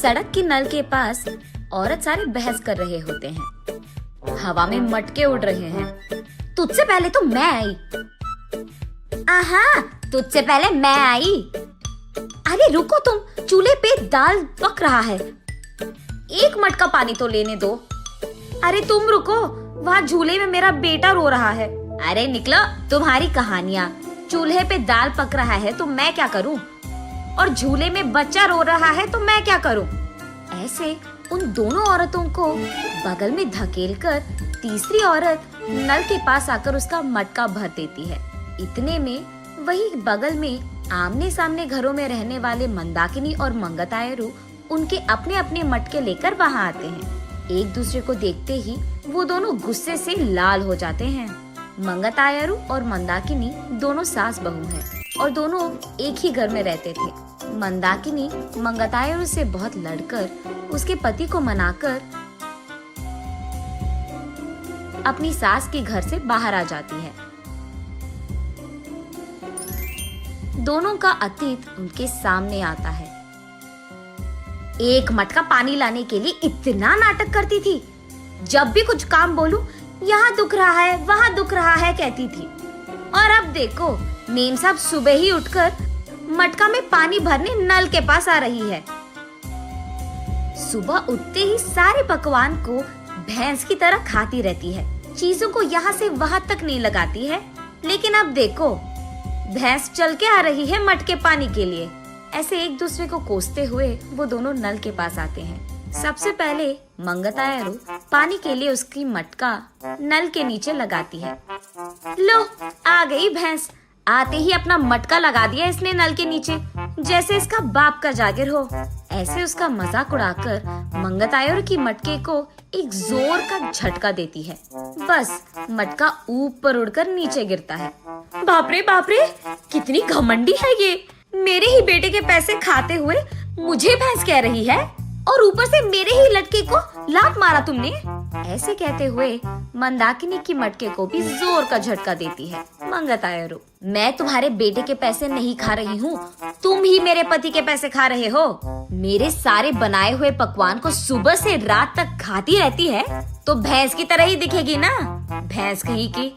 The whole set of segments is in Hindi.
सड़क के नल के पास औरत सारे बहस कर रहे होते हैं। हवा में मटके उड़ रहे हैं। तुझसे पहले तो मैं आई। आहा, तुझसे पहले मैं आई। अरे रुको तुम, चूल्हे पे दाल पक रहा है, एक मटका पानी तो लेने दो। अरे तुम रुको, वहाँ झूले में मेरा बेटा रो रहा है। अरे निकलो, तुम्हारी कहानियाँ। चूल्हे पे दाल पक रहा है तो मैं क्या करूँ, और झूले में बच्चा रो रहा है तो मैं क्या करूँ। ऐसे उन दोनों औरतों को बगल में धकेलकर तीसरी औरत नल के पास आकर उसका मटका भर देती है। इतने में वही बगल में आमने सामने घरों में रहने वाले मंदाकिनी और मंगतायरू उनके अपने अपने मटके लेकर वहाँ आते हैं। एक दूसरे को देखते ही वो दोनों गुस्से से लाल हो जाते हैं। मंगतायरू और मंदाकिनी दोनों सास बहू हैं और दोनों एक ही घर में रहते थे। मंदाकिनी मंगतायरू से बहुत लड़कर उसके पति को मनाकर अपनी सास के घर से बाहर आ जाती है। दोनों का अतीत उनके सामने आता है। एक मटका पानी लाने के लिए इतना नाटक करती थी। जब भी कुछ काम बोलूं, यहाँ दुख रहा है, वहाँ दुख रहा है कहती थी। और अब देखो, मेम साहब सुबह ही उठकर मटका में पानी भरने नल के पास आ रही है। सुबह उठते ही सारे पकवान को भैंस की तरह खाती रहती है, चीजों को यहाँ से वहाँ तक नहीं लगाती है। लेकिन अब देखो, भैंस चल के आ रही है मटके पानी के लिए। ऐसे एक दूसरे को कोसते हुए वो दोनों नल के पास आते हैं। सबसे पहले मंगतायरू पानी के लिए उसकी मटका नल के नीचे लगाती है। लो, आ गई भैंस। आते ही अपना मटका लगा दिया इसने नल के नीचे, जैसे इसका बाप का जागिर हो। ऐसे उसका मजाक उड़ाकर मंगतायरू की मटके को एक जोर का झटका देती है। बस मटका ऊपर उड़कर नीचे गिरता है। बाप रे, कितनी घमंडी है ये। मेरे ही बेटे के पैसे खाते हुए मुझे भैंस कह रही है, और ऊपर से मेरे ही लटके को लात मारा तुमने। ऐसे कहते हुए मंदाकिनी की मटके को भी जोर का झटका देती है मंगतायरू। मैं तुम्हारे बेटे के पैसे नहीं खा रही हूँ, तुम ही मेरे पति के पैसे खा रहे हो। मेरे सारे बनाए हुए पकवान को सुबह से रात तक खाती रहती है तो भैंस की तरह ही दिखेगी ना। भैंस कहीं की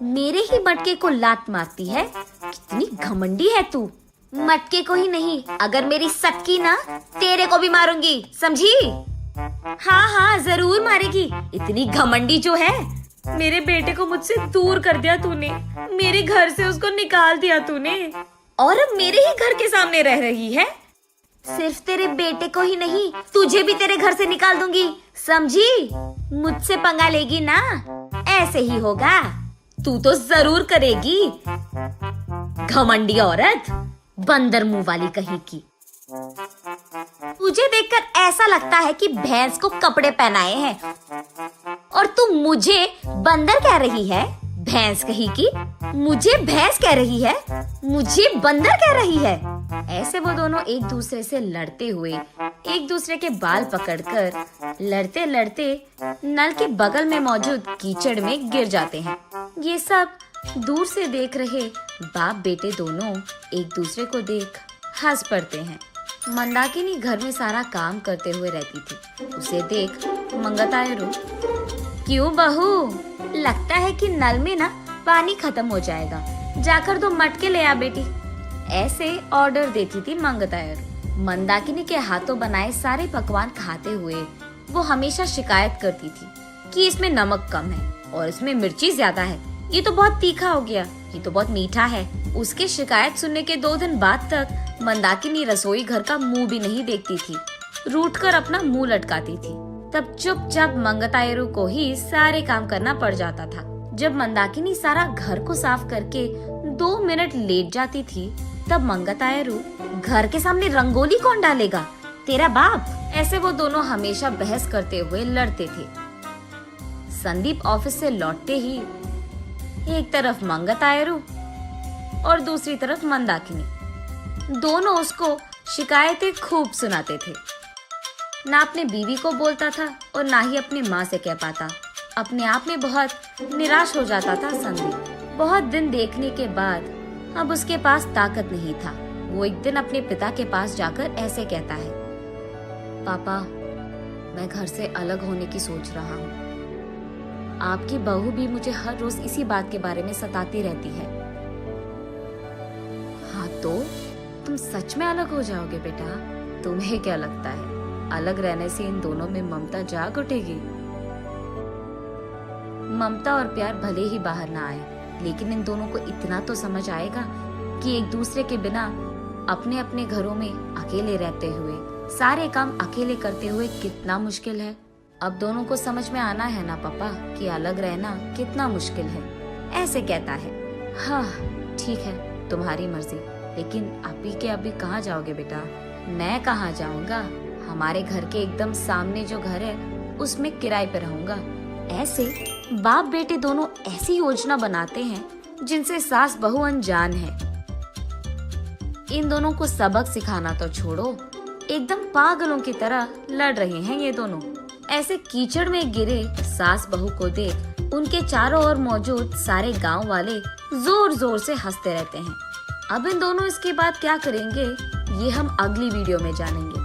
मेरे ही मटके को लात मारती है। कितनी घमंडी है तू। मटके को ही नहीं, अगर मेरी सटकी ना, तेरे को भी मारूंगी, समझी? हाँ, जरूर मारेगी। इतनी घमंडी जो है। मेरे बेटे को मुझसे दूर कर दिया तूने, मेरे घर से उसको निकाल दिया तूने, और अब मेरे ही घर के सामने रह रही है। सिर्फ तेरे बेटे को ही नहीं, तुझे भी तेरे घर से निकाल दूंगी, समझी? मुझसे पंगा लेगी ना, ऐसे ही होगा। तू तो जरूर करेगी, घमंडी औरत, बंदर मुंह वाली कहीं की। तुझे देखकर ऐसा लगता है कि भैंस को कपड़े पहनाए हैं, और तू मुझे बंदर कह रही है। भैंस कहीं की मुझे भैंस कह रही है, मुझे बंदर कह रही है। ऐसे वो दोनों एक दूसरे से लड़ते हुए एक दूसरे के बाल पकड़कर लड़ते लड़ते नल के बगल में मौजूद कीचड़ में गिर जाते हैं। ये सब दूर से देख रहे बाप बेटे दोनों एक दूसरे को देख हंस पड़ते हैं। मंदाकिनी घर में सारा काम करते हुए रहती थी। उसे देख मंगतायरू, क्यों बहू, लगता है कि नल में ना पानी खत्म हो जाएगा, जाकर 2 मटके ले आ बेटी। ऐसे ऑर्डर देती थी मंगतायरू। मंदाकिनी के हाथों बनाए सारे पकवान खाते हुए वो हमेशा शिकायत करती थी कि इसमें नमक कम है और इसमें मिर्ची ज्यादा है, ये तो बहुत तीखा हो गया, ये तो बहुत मीठा है। उसके शिकायत सुनने के 2 दिन बाद तक मंदाकिनी रसोई घर का मुंह भी नहीं देखती थी, रूठ कर अपना मुंह लटकाती थी। तब चुपचाप मंगतायरू को ही सारे काम करना पड़ जाता था। जब मंदाकिनी सारा घर को साफ करके 2 मिनट लेट जाती थी, तब मंगतायरू, घर के सामने रंगोली कौन डालेगा, तेरा बाप। ऐसे वो दोनों हमेशा बहस करते हुए लड़ते थे। संदीप ऑफिस से लौटते ही एक तरफ मंगतायरू और दूसरी तरफ मंदाकिनी, दोनों उसको शिकायतें खूब सुनाते थे। ना अपने बीवी को बोलता था और ना ही अपनी माँ से कह पाता। अपने आप में बहुत निराश हो जाता था संदीप। बहुत दिन देखने के बाद अब उसके पास ताकत नहीं था। वो एक दिन अपने पिता के पास जाकर ऐसे कहता है, पापा, मैं घर से अलग होने की सोच रहा हूँ। आपकी बहू भी मुझे हर रोज इसी बात के बारे में सताती रहती है। हाँ तो तुम सच में अलग हो जाओगे बेटा? तुम्हें क्या लगता है अलग रहने से इन दोनों में ममता जाग उठेगी? ममता और प्यार भले ही बाहर ना आए, लेकिन इन दोनों को इतना तो समझ आएगा कि एक दूसरे के बिना अपने अपने घरों में अकेले रहते हुए सारे काम अकेले करते हुए कितना मुश्किल है। अब दोनों को समझ में आना है ना पापा कि अलग रहना कितना मुश्किल है। ऐसे कहता है। हाँ ठीक है, तुम्हारी मर्जी, लेकिन अभी के अभी कहाँ जाओगे बेटा? मैं कहाँ जाऊँगा, हमारे घर के एकदम सामने जो घर है उसमें किराए पे रहूंगा। ऐसे बाप बेटे दोनों ऐसी योजना बनाते हैं जिनसे सास बहू अनजान है। इन दोनों को सबक सिखाना तो छोड़ो, एकदम पागलों की तरह लड़ रहे हैं ये दोनों। ऐसे कीचड़ में गिरे सास बहू को देख उनके चारों ओर मौजूद सारे गांव वाले जोर जोर से हंसते रहते हैं। अब इन दोनों इसके बाद क्या करेंगे ये हम अगली वीडियो में जानेंगे।